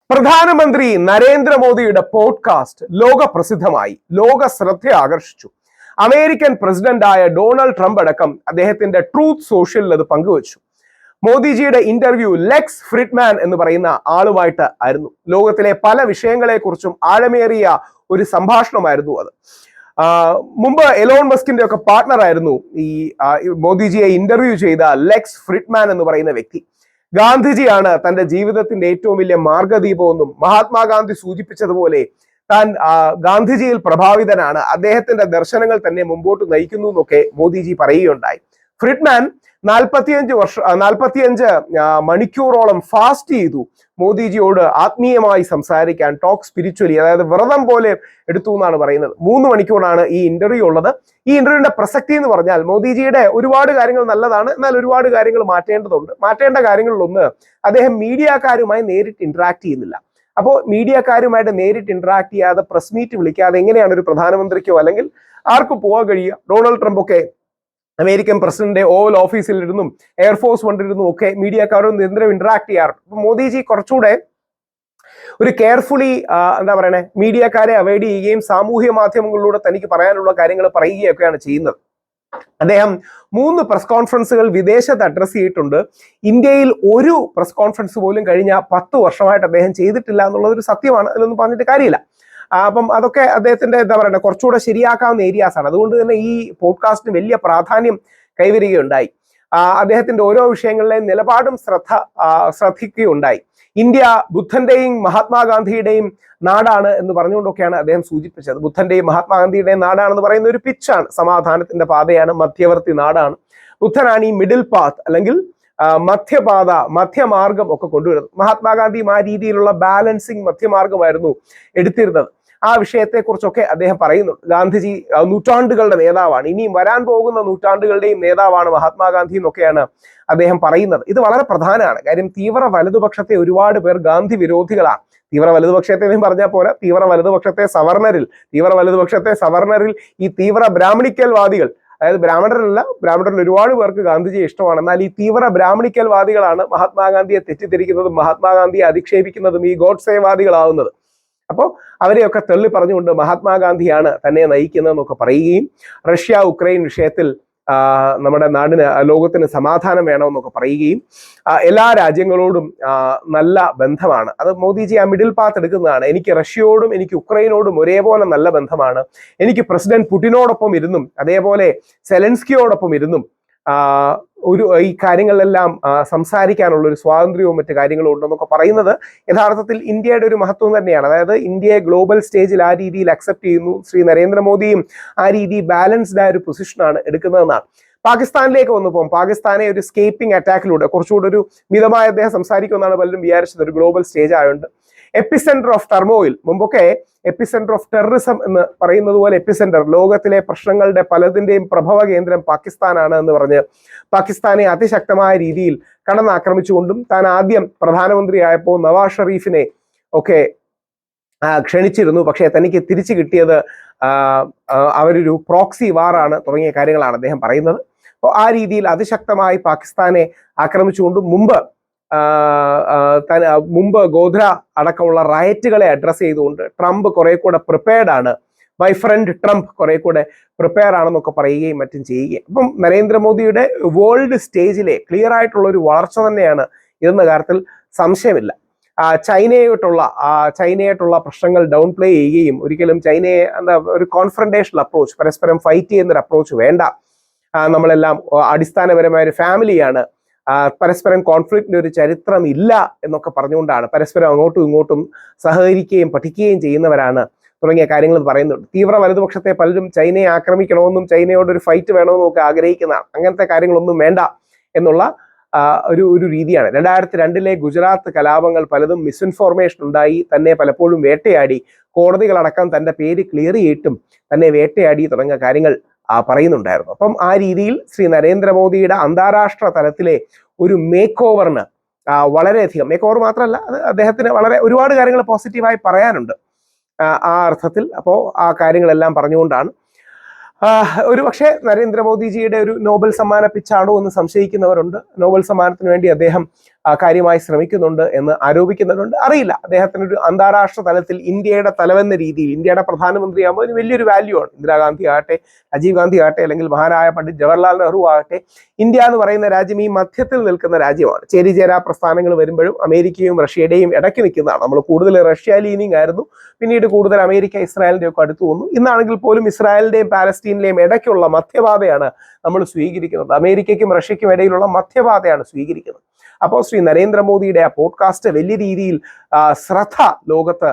പ്രധാനമന്ത്രി നരേന്ദ്രമോദിയുടെ പോഡ്കാസ്റ്റ് ലോകപ്രസിദ്ധമായി, ലോക ശ്രദ്ധ ആകർഷിച്ചു. അമേരിക്കൻ പ്രസിഡന്റായ ഡൊണാൾഡ് ട്രംപ് അടക്കം അദ്ദേഹത്തിന്റെ ട്രൂത്ത് സോഷ്യലിൽ അത് പങ്കുവച്ചു. മോദിജിയുടെ ഇന്റർവ്യൂ ലെക്സ് ഫ്രിഡ്മാൻ എന്ന് പറയുന്ന ആളുമായിട്ട് ആയിരുന്നു. ലോകത്തിലെ പല വിഷയങ്ങളെക്കുറിച്ചും ആഴമേറിയ ഒരു സംഭാഷണമായിരുന്നു അത്. മുമ്പ് എലോൺ മസ്കിന്റെ ഒക്കെ പാർട്ണർ ആയിരുന്നു ഈ മോദിജിയെ ഇന്റർവ്യൂ ചെയ്ത ലെക്സ് ഫ്രിഡ്മാൻ എന്ന് പറയുന്ന വ്യക്തി. ഗാന്ധിജിയാണ് തന്റെ ജീവിതത്തിന്റെ ഏറ്റവും വലിയ മാർഗദീപമെന്നും മഹാത്മാഗാന്ധി സൂചിപ്പിച്ചതുപോലെ താൻ ഗാന്ധിജിയിൽ പ്രഭാവിതനാണ്, അദ്ദേഹത്തിന്റെ ദർശനങ്ങൾ തന്നെ മുമ്പോട്ട് നയിക്കുന്നു എന്നൊക്കെ മോദിജി പറയുകയുണ്ടായി. ഫ്രിഡ്മാൻ 45 മണിക്കൂറോളം ഫാസ്റ്റ് ചെയ്തു മോദിജിയോട് ആത്മീയമായി സംസാരിക്കാൻ, ടോക്ക് സ്പിരിച്വലി, അതായത് വ്രതം പോലെ എടുത്തു എന്നാണ് പറയുന്നത്. 3 മണിക്കൂറാണ് ഈ ഇന്റർവ്യൂ ഉള്ളത്. ഈ ഇന്റർവ്യൂവിന്റെ പ്രസക്തി എന്ന് പറഞ്ഞാൽ മോദിജിയുടെ ഒരുപാട് കാര്യങ്ങൾ നല്ലതാണ്, എന്നാൽ ഒരുപാട് കാര്യങ്ങൾ മാറ്റേണ്ടതുണ്ട്. മാറ്റേണ്ട കാര്യങ്ങളിലൊന്ന്, അദ്ദേഹം മീഡിയക്കാരുമായി നേരിട്ട് ഇന്ററാക്ട് ചെയ്യുന്നില്ല. അപ്പോൾ മീഡിയക്കാരുമായിട്ട് നേരിട്ട് ഇന്ററാക്ട് ചെയ്യാതെ, പ്രസ് മീറ്റ് വിളിക്കാതെ എങ്ങനെയാണ് ഒരു പ്രധാനമന്ത്രിക്കോ അല്ലെങ്കിൽ ആർക്കും പോകാൻ കഴിയുക? ഡൊണാൾഡ് ട്രംപ് ഒക്കെ അമേരിക്കൻ പ്രസിഡന്റ് ഓവൽ ഓഫീസിലിരുന്നും എയർഫോഴ്സ് വണ്ടിരുന്നും ഒക്കെ മീഡിയക്കാരും നിരന്തരം ഇന്ററാക്ട് ചെയ്യാറുണ്ട്. അപ്പൊ മോദിജി കുറച്ചുകൂടെ ഒരു കെയർഫുള്ളി എന്താ പറയണേ, മീഡിയക്കാരെ അവോയ്ഡ് ചെയ്യുകയും സാമൂഹ്യ മാധ്യമങ്ങളിലൂടെ തനിക്ക് പറയാനുള്ള കാര്യങ്ങൾ പറയുകയൊക്കെയാണ് ചെയ്യുന്നത്. അദ്ദേഹം 3 പ്രസ് കോൺഫറൻസുകൾ വിദേശത്ത് അഡ്രസ് ചെയ്തിട്ടുണ്ട്. ഇന്ത്യയിൽ ഒരു പ്രസ് കോൺഫറൻസ് പോലും കഴിഞ്ഞ 10 വർഷമായിട്ട് അദ്ദേഹം ചെയ്തിട്ടില്ല എന്നുള്ളത് ഒരു സത്യമാണ്, അതിലൊന്നും പറഞ്ഞിട്ട് കാര്യമില്ല. അപ്പം അതൊക്കെ അദ്ദേഹത്തിന്റെ എന്താ പറയുക കുറച്ചുകൂടെ ശരിയാക്കാവുന്ന ഏരിയാസ് ആണ്. അതുകൊണ്ട് തന്നെ ഈ പോഡ്കാസ്റ്റിന് വലിയ പ്രാധാന്യം കൈവരികയുണ്ടായി. അദ്ദേഹത്തിന്റെ ഓരോ വിഷയങ്ങളിലെയും നിലപാടും ശ്രദ്ധിക്കുകയുണ്ടായി. ഇന്ത്യ ബുദ്ധന്റെയും മഹാത്മാഗാന്ധിയുടെയും നാടാണ് എന്ന് പറഞ്ഞുകൊണ്ടൊക്കെയാണ് അദ്ദേഹം സൂചിപ്പിച്ചത്. ബുദ്ധന്റെയും മഹാത്മാഗാന്ധിയുടെയും നാടാണെന്ന് പറയുന്ന ഒരു പിച്ചാണ്, സമാധാനത്തിന്റെ പാതയാണ്, മധ്യവർത്തി നാടാണ്. ബുദ്ധനാണ് ഈ മിഡിൽ പാത്ത് അല്ലെങ്കിൽ മധ്യപാത, മധ്യമാർഗം ഒക്കെ കൊണ്ടുവരുന്നത്. മഹാത്മാഗാന്ധിയും ആ രീതിയിലുള്ള ബാലൻസിങ് മധ്യമാർഗമായിരുന്നു എടുത്തിരുന്നത്. ആ വിഷയത്തെക്കുറിച്ചൊക്കെ അദ്ദേഹം പറയുന്നുണ്ട്. ഗാന്ധിജി നൂറ്റാണ്ടുകളുടെ നേതാവാണ്, ഇനിയും വരാൻ പോകുന്ന നൂറ്റാണ്ടുകളുടെയും നേതാവാണ് മഹാത്മാഗാന്ധി എന്നൊക്കെയാണ് അദ്ദേഹം പറയുന്നത്. ഇത് വളരെ പ്രധാനമാണ്. കാര്യം തീവ്ര വലതുപക്ഷത്തെ ഒരുപാട് പേർ ഗാന്ധി വിരോധികളാണ്. തീവ്ര വലതുപക്ഷത്തെ പറഞ്ഞാൽ പോലെ തീവ്ര വലതുപക്ഷത്തെ സവർണറിൽ ഈ തീവ്ര ബ്രാഹ്മണിക്കൽവാദികൾ, അതായത് ബ്രാഹ്മണരിൽ ഒരുപാട് പേർക്ക് ഗാന്ധിജിയെ ഇഷ്ടമാണ്. എന്നാൽ ഈ തീവ്ര ബ്രാഹ്മണിക്കൽവാദികളാണ് മഹാത്മാഗാന്ധിയെ തെറ്റിദ്ധരിക്കുന്നതും മഹാത്മാഗാന്ധിയെ അധിക്ഷേപിക്കുന്നതും ഈ ഗോഡ്സേവാദികളാവുന്നത്. അപ്പോൾ അവരെയൊക്കെ തള്ളി പറഞ്ഞുകൊണ്ട് മഹാത്മാഗാന്ധിയാണ് തന്നെ നയിക്കുന്നതെന്നൊക്കെ പറയുകയും റഷ്യ ഉക്രൈൻ വിഷയത്തിൽ നമ്മുടെ നാടിന്, ലോകത്തിന് സമാധാനം വേണമെന്നൊക്കെ പറയുകയും എല്ലാ രാജ്യങ്ങളോടും നല്ല ബന്ധമാണ്. അത് മോദിജി ആ മിഡിൽ പാത്ത് എടുക്കുന്നതാണ്. എനിക്ക് റഷ്യയോടും എനിക്ക് ഉക്രൈനോടും ഒരേപോലെ നല്ല ബന്ധമാണ്. എനിക്ക് പ്രസിഡന്റ് പുടിനോടൊപ്പം ഇരുന്നും അതേപോലെ സെലൻസ്കിയോടൊപ്പം ഇരുന്നും ഈ കാര്യങ്ങളിലെല്ലാം സംസാരിക്കാനുള്ള ഒരു സ്വാതന്ത്ര്യവും മറ്റു കാര്യങ്ങളും ഉണ്ടെന്നൊക്കെ പറയുന്നത് യഥാർത്ഥത്തിൽ ഇന്ത്യയുടെ ഒരു മഹത്വം തന്നെയാണ്. അതായത് ഇന്ത്യയെ ഗ്ലോബൽ സ്റ്റേജിൽ ആ രീതിയിൽ അക്സെപ്റ്റ് ചെയ്യുന്നു. ശ്രീ നരേന്ദ്രമോദിയും ആ രീതി ബാലൻസ്ഡ് ആയ ഒരു പൊസിഷനാണ് എടുക്കുന്നതെന്നാണ്. പാകിസ്ഥാനിലേക്ക് വന്നു പോകും. പാകിസ്ഥാനെ ഒരു സ്കേപ്പിംഗ് അറ്റാക്കിലൂടെ കുറച്ചുകൂടെ ഒരു മിതമായ അദ്ദേഹം സംസാരിക്കുമെന്നാണ് പലരും വിചാരിച്ചത്, ഒരു ഗ്ലോബൽ സ്റ്റേജ് ആയതുകൊണ്ട്. എപ്പിസെന്റർ ഓഫ് ടർമോയിൽ, മുമ്പൊക്കെ എപ്പിസെന്റർ ഓഫ് ടെററിസം എന്ന് പറയുന്നത് പോലെ എപ്പിസെന്റർ, ലോകത്തിലെ പ്രശ്നങ്ങളുടെ പലതിന്റെയും പ്രഭവ കേന്ദ്രം പാകിസ്ഥാനാണ് എന്ന് പറഞ്ഞ് പാകിസ്ഥാനെ അതിശക്തമായ രീതിയിൽ കടന്നാക്രമിച്ചുകൊണ്ടും താൻ ആദ്യം പ്രധാനമന്ത്രിയായപ്പോൾ നവാസ് ഷെരീഫിനെ ഒക്കെ ക്ഷണിച്ചിരുന്നു. പക്ഷേ തനിക്ക് തിരിച്ചു കിട്ടിയത് അവരൊരു പ്രോക്സി വാറാണ് തുടങ്ങിയ കാര്യങ്ങളാണ് അദ്ദേഹം പറയുന്നത്. അപ്പോൾ ആ രീതിയിൽ അതിശക്തമായി പാകിസ്ഥാനെ ആക്രമിച്ചുകൊണ്ടും മുമ്പ് ഗോധ്ര അടക്കമുള്ള റയറ്റുകളെ അഡ്രസ് ചെയ്തുകൊണ്ട് ട്രംപ് കുറെ കൂടെ പ്രിപ്പയർഡ് ആണ്, മൈ ഫ്രണ്ട് ട്രംപ് കുറെ കൂടെ പ്രിപ്പയർ ആണെന്നൊക്കെ പറയുകയും മറ്റും ചെയ്യുകയും. അപ്പം നരേന്ദ്രമോദിയുടെ വേൾഡ് സ്റ്റേജിലെ ക്ലിയർ ആയിട്ടുള്ള ഒരു വളർച്ച തന്നെയാണ് ഇതെന്ന കാര്യത്തിൽ സംശയമില്ല. ചൈനയായിട്ടുള്ള പ്രശ്നങ്ങൾ ഡൗൺ പ്ലേ ചെയ്യുകയും ഒരിക്കലും ചൈനയെ ഒരു കോൺഫ്രണ്ടേഷണൽ അപ്രോച്ച്, പരസ്പരം ഫൈറ്റ് ചെയ്യുന്ന ഒരു അപ്രോച്ച് വേണ്ട, നമ്മളെല്ലാം അടിസ്ഥാനപരമായ ഒരു ഫാമിലിയാണ്, പരസ്പരം കോൺഫ്ലിക്റ്റിന്റെ ഒരു ചരിത്രം ഇല്ല എന്നൊക്കെ പറഞ്ഞുകൊണ്ടാണ് പരസ്പരം അങ്ങോട്ടും ഇങ്ങോട്ടും സഹകരിക്കുകയും പഠിക്കുകയും ചെയ്യുന്നവരാണ് തുടങ്ങിയ കാര്യങ്ങൾ പറയുന്നുണ്ട്. തീവ്ര വലതുപക്ഷത്തെ പലരും ചൈനയെ ആക്രമിക്കണമെന്നും ചൈനയോട് ഒരു ഫൈറ്റ് വേണമെന്നും ഒക്കെ ആഗ്രഹിക്കുന്നതാണ്. അങ്ങനത്തെ കാര്യങ്ങളൊന്നും വേണ്ട എന്നുള്ള ഒരു രീതിയാണ്. 2002 ഗുജറാത്ത് കലാപങ്ങൾ പലതും മിസ്ഇൻഫോർമേഷൻ ഉണ്ടായി, തന്നെ പലപ്പോഴും വേട്ടയാടി, കോടതികളടക്കം തന്റെ പേര് ക്ലിയർ ചെയ്തിട്ടും തന്നെ വേട്ടയാടി തുടങ്ങിയ കാര്യങ്ങൾ പറയുന്നുണ്ടായിരുന്നു. അപ്പം ആ രീതിയിൽ ശ്രീ നരേന്ദ്രമോദിയുടെ അന്താരാഷ്ട്ര തലത്തിലെ ഒരു മേക്ക് ഓവറിന് വളരെയധികം, മേക്ക് ഓവർ മാത്രമല്ല, അത് അദ്ദേഹത്തിന് ഒരുപാട് കാര്യങ്ങൾ പോസിറ്റീവായി പറയാനുണ്ട് ആ അർത്ഥത്തിൽ. അപ്പോൾ ആ കാര്യങ്ങളെല്ലാം പറഞ്ഞുകൊണ്ടാണ് ഒരു പക്ഷേ നരേന്ദ്രമോദിജിയുടെ ഒരു നോബൽ സമ്മാന പിച്ചാണോ എന്ന് സംശയിക്കുന്നവരുണ്ട്. നോബൽ സമ്മാനത്തിന് വേണ്ടി അദ്ദേഹം കാര്യമായി ശ്രമിക്കുന്നുണ്ട് എന്ന് ആരോപിക്കുന്നവരുണ്ട്. അറിയില്ല. അദ്ദേഹത്തിന് ഒരു അന്താരാഷ്ട്ര തലത്തിൽ ഇന്ത്യയുടെ തലവെന്ന രീതിയിൽ ഇന്ത്യയുടെ പ്രധാനമന്ത്രിയാകുമ്പോൾ അതിന് വലിയൊരു വാല്യൂ ആണ്. ഇന്ദിരാഗാന്ധി ആകട്ടെ, രാജീവ് ഗാന്ധി ആകട്ടെ, അല്ലെങ്കിൽ മഹാനായ പണ്ഡിറ്റ് ജവഹർലാൽ നെഹ്റു ആകട്ടെ, ഇന്ത്യ എന്ന് പറയുന്ന രാജ്യം ഈ മധ്യത്തിൽ നിൽക്കുന്ന രാജ്യമാണ്. ചേരിചേരാ പ്രസ്ഥാനങ്ങൾ വരുമ്പോഴും അമേരിക്കയും റഷ്യയുടെയും ഇടയ്ക്ക് നിൽക്കുന്നതാണ്. നമ്മൾ കൂടുതൽ റഷ്യ ലീനിങ് ആയിരുന്നു, പിന്നീട് കൂടുതൽ അമേരിക്ക ഇസ്രായേലിന്റെ ഒക്കെ അടുത്ത് വന്നു. ഇന്നാണെങ്കിൽ പോലും ഇസ്രായേലിന്റെയും പാലസ്തീനിലെയും ഇടയ്ക്കുള്ള മധ്യപാതയാണ് നമ്മൾ സ്വീകരിക്കുന്നത്. അമേരിക്കയ്ക്കും റഷ്യയ്ക്കും ഇടയിലുള്ള മധ്യപാതയാണ് സ്വീകരിക്കുന്നത്. അപ്പോൾ ശ്രീ നരേന്ദ്രമോദിയുടെ ആ പോഡ്കാസ്റ്റ് വലിയ രീതിയിൽ ശ്രദ്ധ ലോകത്ത്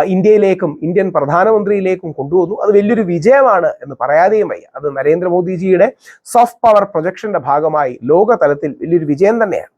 ഇന്ത്യയിലേക്കും ഇന്ത്യൻ പ്രധാനമന്ത്രിയിലേക്കും കൊണ്ടുവന്നു. അത് വലിയൊരു വിജയമാണ് എന്ന് പറയാതെയും വയ്യ. അത് നരേന്ദ്രമോദിജിയുടെ സോഫ്റ്റ് പവർ പ്രൊജക്ഷന്റെ ഭാഗമായി ലോക തലത്തിൽ വലിയൊരു വിജയം തന്നെയാണ്.